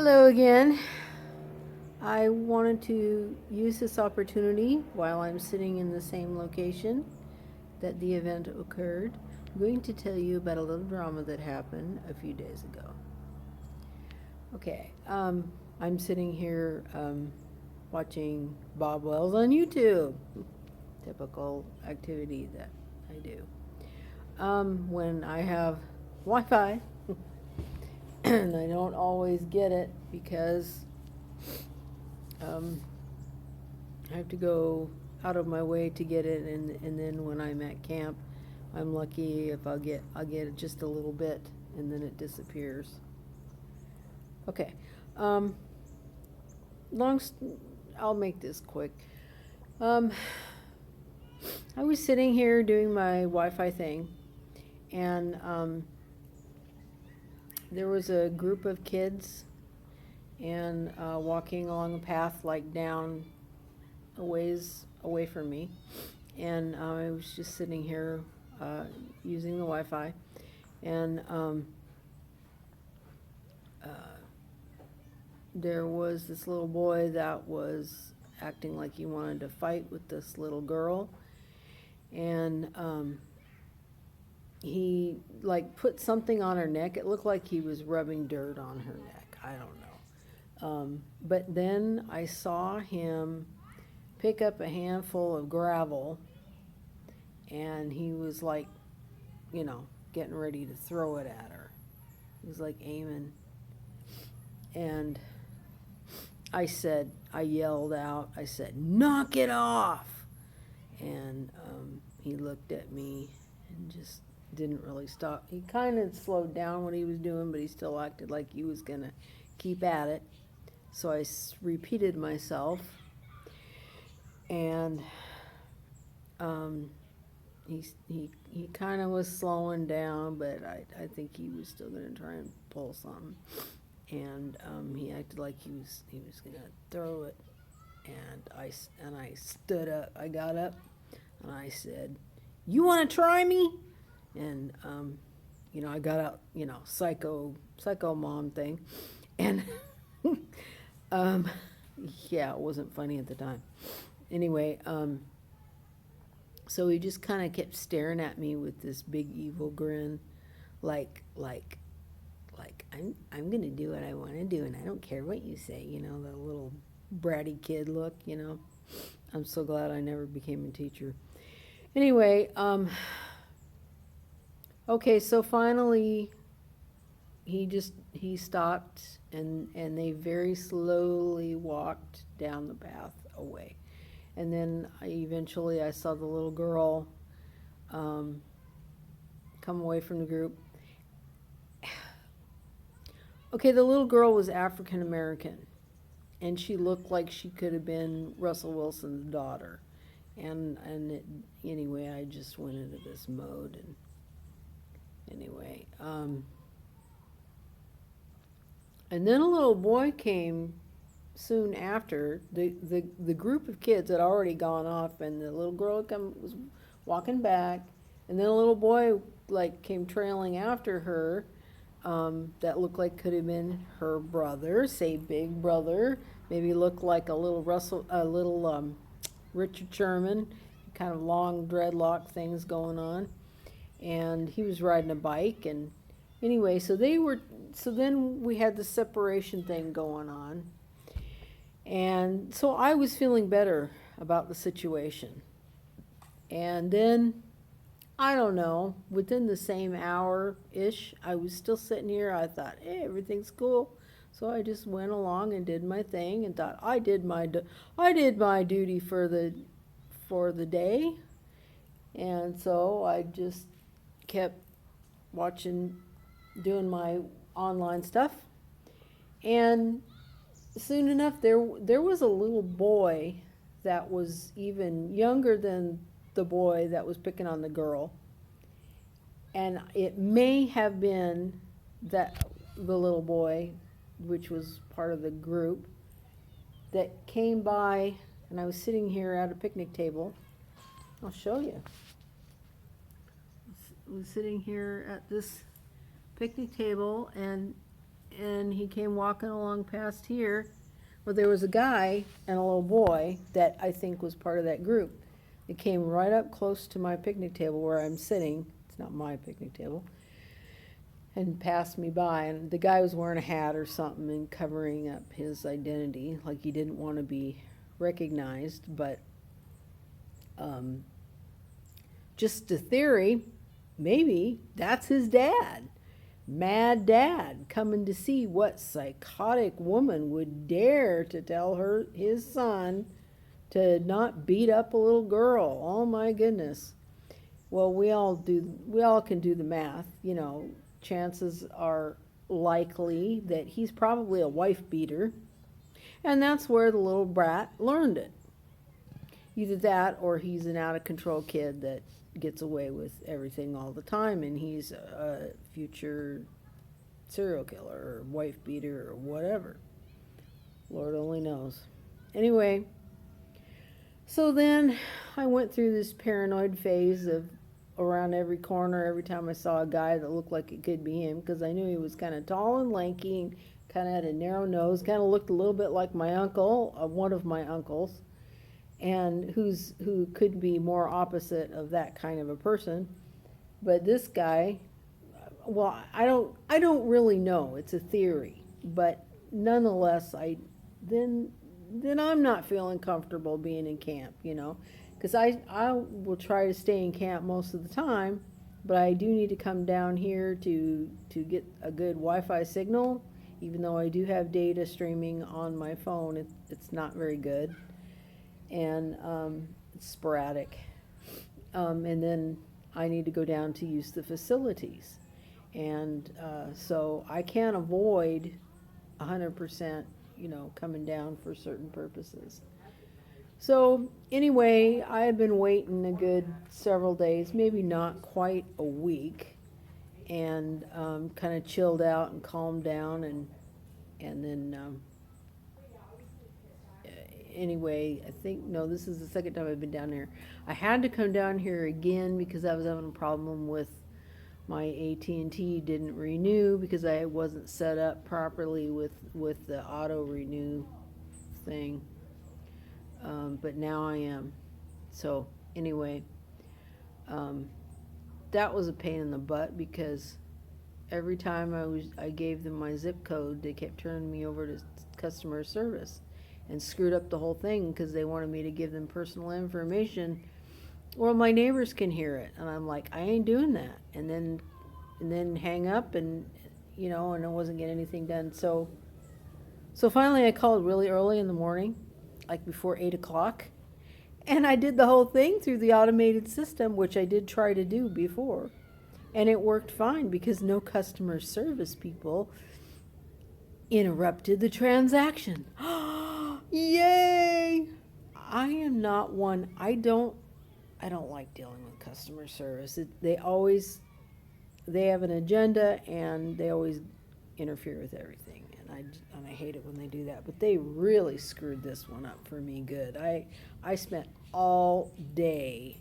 Hello again. I wanted to use this opportunity while I'm sitting in the same location that the event occurred. I'm going to tell you about a little drama that happened a few days ago. Okay, I'm sitting here watching Bob Wells on YouTube. Typical activity that I do. When I have Wi Fi, and I don't always get it because I have to go out of my way to get it, and then when I'm at camp, I'm lucky if I'll get it just a little bit, and then it disappears. Okay, um, long. I'll make this quick. Um, I was sitting here doing my Wi-Fi thing, and there was a group of kids and walking along a path like down a ways away from me, and I was just sitting here using the Wi-Fi, and uh, there was this little boy that was acting like he wanted to fight with this little girl, and he like put something on her neck. It looked like he was rubbing dirt on her neck. I don't know. But then I saw him pick up a handful of gravel, and he was like, getting ready to throw it at her. He was like aiming. And I yelled out, I said, "Knock it off!" And he looked at me and just didn't really stop. He kind of slowed down what he was doing, but he still acted like he was going to keep at it. So I repeated myself, and he kind of was slowing down, but I think he was still going to try and pull something. And he acted like he was going to throw it. And I stood up. I got up, and I said, "You want to try me?" And I got out, psycho mom thing, and yeah, it wasn't funny at the time. Anyway, so he just kind of kept staring at me with this big evil grin, like I'm gonna do what I want to do, and I don't care what you say. The little bratty kid look. I'm so glad I never became a teacher. Anyway, okay, so finally he stopped, and they very slowly walked down the path away. And then eventually I saw the little girl come away from the group. Okay, the little girl was African American, and she looked like she could have been Russell Wilson's daughter. Anyway, I just went into this mode, and anyway, and then a little boy came soon after. The group of kids had already gone off, and the little girl was walking back, and then a little boy came trailing after her. That looked like could have been her brother, say big brother, maybe looked like a little Richard Sherman, kind of long dreadlock things going on, and he was riding a bike. And anyway, so then we had the separation thing going on, and so I was feeling better about the situation. And then, I don't know, within the same hour-ish, I was still sitting here. I thought, hey, everything's cool. So I just went along and did my thing and thought I did my duty for the day. And so I just kept watching, doing my online stuff. And soon enough, there was a little boy that was even younger than the boy that was picking on the girl, and it may have been the little boy, which was part of the group, that came by, and I was sitting here at a picnic table. I'll show you. I was sitting here at this picnic table, and and he came walking along past here. Well, there was a guy and a little boy that I think was part of that group. They came right up close to my picnic table where I'm sitting. It's not my picnic table. And passed me by, and the guy was wearing a hat or something and covering up his identity, like he didn't want to be recognized. But just a theory, maybe that's his dad. Mad dad coming to see what psychotic woman would dare to tell his son to not beat up a little girl. Oh my goodness. Well, we all can do the math, you know. Chances are likely that he's probably a wife beater, and that's where the little brat learned it. Either that, or he's an out of control kid that gets away with everything all the time, and he's a future serial killer or wife beater or whatever. Lord only knows. Anyway, so then I went through this paranoid phase of around every corner every time I saw a guy that looked like it could be him, because I knew he was kind of tall and lanky and kind of had a narrow nose, kind of looked a little bit like my uncle, one of my uncles, and who could be more opposite of that kind of a person. But this guy, well, I don't really know. It's a theory, but nonetheless, then I'm not feeling comfortable being in camp, you know. Because I will try to stay in camp most of the time, but I do need to come down here to get a good Wi-Fi signal, even though I do have data streaming on my phone. It's not very good, and it's sporadic. And then I need to go down to use the facilities. And so I can't avoid 100%, you know, coming down for certain purposes. So anyway, I had been waiting a good several days, maybe not quite a week, and kind of chilled out and calmed down, and then anyway, I think, no, this is the second time I've been down here. I had to come down here again because I was having a problem with my AT&T didn't renew because I wasn't set up properly with the auto renew thing. But now I am. So anyway, that was a pain in the butt because every time I gave them my zip code, they kept turning me over to customer service and screwed up the whole thing because they wanted me to give them personal information. Well, my neighbors can hear it, and I'm like, I ain't doing that. And then hang up, and you know, and I wasn't getting anything done. So finally, I called really early in the morning, like before 8 o'clock, and I did the whole thing through the automated system, which I did try to do before, and it worked fine because no customer service people interrupted the transaction. Yay! I am not one. I don't like dealing with customer service. They have an agenda, and they always interfere with everything. And I hate it when they do that. But they really screwed this one up for me good. I spent all day,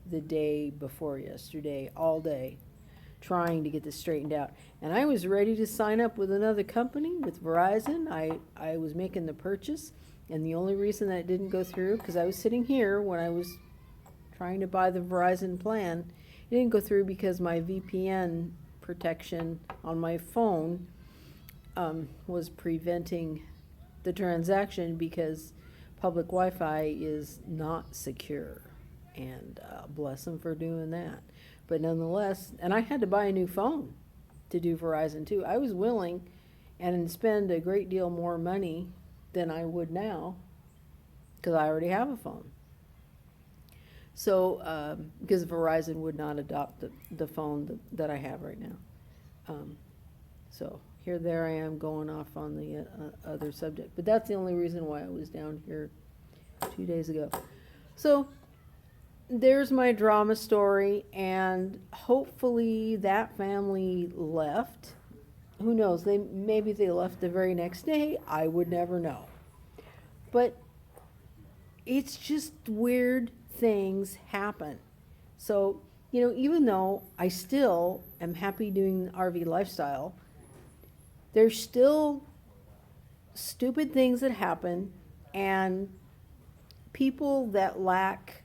the day before yesterday, all day, trying to get this straightened out. And I was ready to sign up with another company, with Verizon. I was making the purchase, and the only reason that it didn't go through, because I was sitting here when I was trying to buy the Verizon plan, it didn't go through because my VPN protection on my phone was preventing the transaction because public Wi-Fi is not secure, and bless them for doing that. But nonetheless, and I had to buy a new phone to do Verizon too. I was willing and spend a great deal more money than I would now because I already have a phone. So because Verizon would not adopt the phone that I have right now. So there I am going off on the other subject. But that's the only reason why I was down here 2 days ago. So there's my drama story, and hopefully that family left. Who knows? Maybe they left the very next day. I would never know. But it's just weird things happen. So, you know, even though I still am happy doing RV lifestyle, there's still stupid things that happen, and people that lack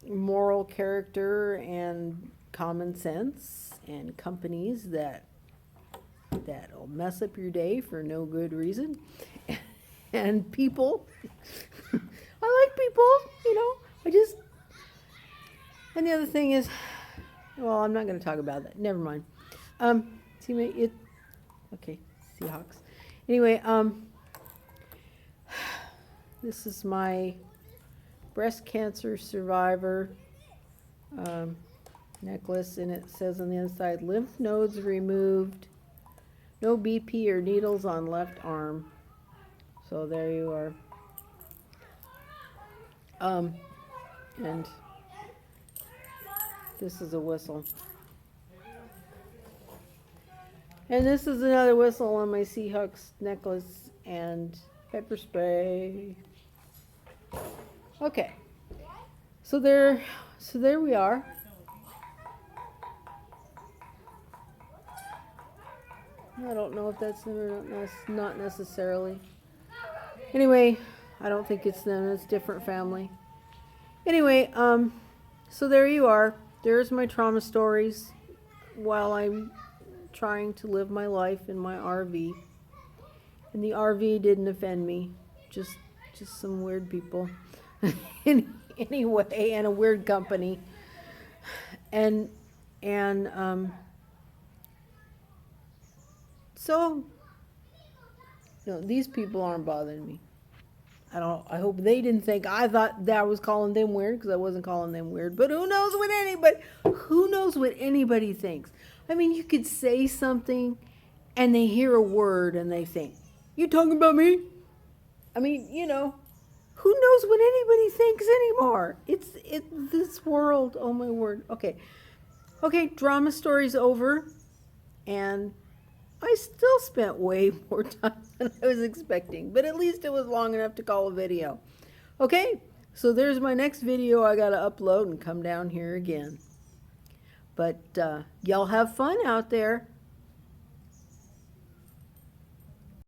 moral character and common sense, and companies that'll mess up your day for no good reason, and people. I like people, and the other thing is, well, I'm not going to talk about that. Never mind. Okay, Seahawks. Anyway, this is my breast cancer survivor necklace, and it says on the inside, lymph nodes removed, no BP or needles on left arm. So there you are. And this is a whistle. And this is another whistle on my Seahawks necklace and pepper spray. Okay. So there we are. I don't know if that's them or not necessarily. Anyway, I don't think it's them. It's a different family. Anyway, so there you are. There's my trauma stories while I'm trying to live my life in my RV. And the RV didn't offend me. Just some weird people. Anyway, and a weird company. And so, these people aren't bothering me. I hope they didn't think I thought that I was calling them weird, because I wasn't calling them weird. But who knows what anybody thinks? I mean, you could say something and they hear a word and they think, "You talking about me?" I mean, who knows what anybody thinks anymore? It's this world. Oh my word. Okay, drama story's over, and I still spent way more time than I was expecting, but at least it was long enough to call a video. Okay, so there's my next video I gotta upload and come down here again. But y'all have fun out there.